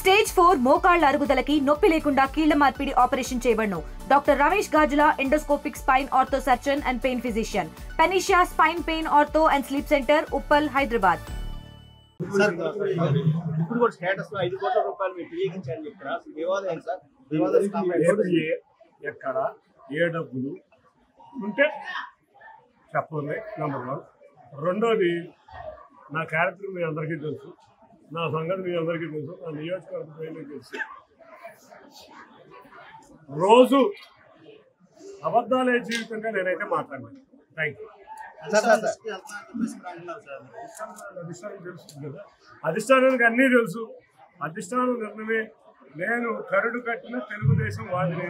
Stage 4 మోకాళ్ల అరుగుదలకి నొప్పి లేకుండా కీళ్ల మార్పిడి ఆపరేషన్ చేయబడును. Doctor Ramesh Gajula, endoscopic spine ortho surgeon and pain physician, Panacea spine pain ortho and sleep centre, Uppal, Hyderabad. ఇప్పుడు కూడా స్టేటస్ లో 5 కోట్ల రూపాయలు మీరు వినియోగించారని చెప్తారా? వివాదం ఏంటి సార్? ఎక్కడ ఏ డబ్బులు ఉంటే చెప్పండి. నెంబర్ 1. రెండోది, నా క్యారెక్టర్ మీ అందరికీ తెలుసు, నా సంగతి మీ అందరికీ తెలుసు, నా నియోజకవర్గం తెలుసు. రోజు అబద్ధాలే జీవితంగా నేనైతే మాట్లాడలేదు. Thank you. అధిష్టానం తెలుసు కదా, అధిష్టానానికి అన్నీ తెలుసు. అధిష్టానం నిర్ణయమే. నేను కరుడు కట్టిన తెలుగుదేశం వాదిని.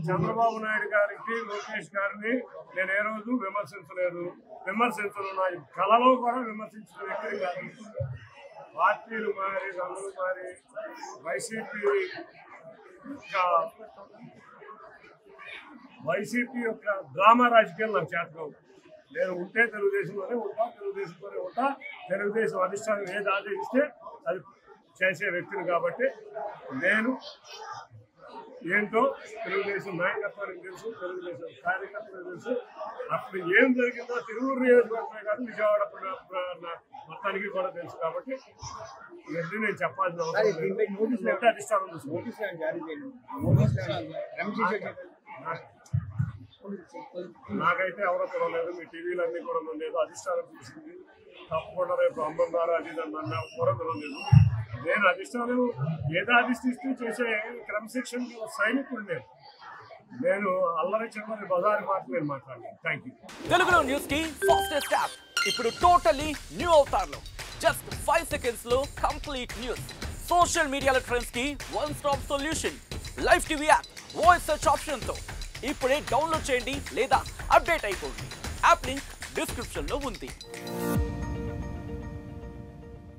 చంద్రబాబు నాయుడు గారికి, లోకేష్ గారిని నేను ఏ రోజు విమర్శించలేదు, విమర్శించను. నా కళలో కూడా విమర్శించిన వ్యక్తి కాదు. పార్టీలు మారి, రంగులు మారి, వైసీపీ యొక్క డ్రామా రాజకీయాలు నాకు చేతకావు. నేను ఉంటే తెలుగుదేశంలోనే ఉంటా, తెలుగుదేశంలోనే ఉంటా. తెలుగుదేశం అధిష్టానం ఏది ఆదేశిస్తే అది చేసే వ్యక్తిని కాబట్టి నేను ఏంటో తెలుగుదేశం నాయకత్వానికి తెలుసు, తెలుగుదేశం కార్యకర్తలకు తెలుసు. అప్పుడు ఏం జరిగిందో తిరువురు నియోజకవర్గమే కాదు, విజయవాడ మొత్తానికి కూడా తెలుసు. కాబట్టి ఇవన్నీ నేను చెప్పాల్సిన అవసరం లేదు. అధిష్టానం నాకైతే ఎవరో తెలియలేదు, మీ టీవీలన్నీ కూడా లేదు. అధిష్టానం చూసింది. తప్పకుండా రేపు అమ్మన్నారు అది నన్ను కూడా తెలియలేదు. నేను అధిష్టానం ఏదో అధిష్టిస్తూ చేసే క్రమశిక్షణ సైనికుడు. నేను అల్లరి చిల్లరి బజారు మాటలు నేను మాట్లాడలేదు. Thank you. తెలుగులో న్యూస్ కి ఫాస్టెస్ట్ యాప్ ఇప్పుడు టోటలీ న్యూ అవతార్లో. జస్ట్ 5 seconds లో కంప్లీట్ న్యూస్, సోషల్ మీడియాలో ట్రెండ్స్ కి one stop solution, live TV app, voice search option తో ఇప్పుడే డౌన్లోడ్ చేయండి లేదా అప్డేట్ అయిపోండి. యాప్ లింక్ డిస్క్రిప్షన్ లో ఉంది.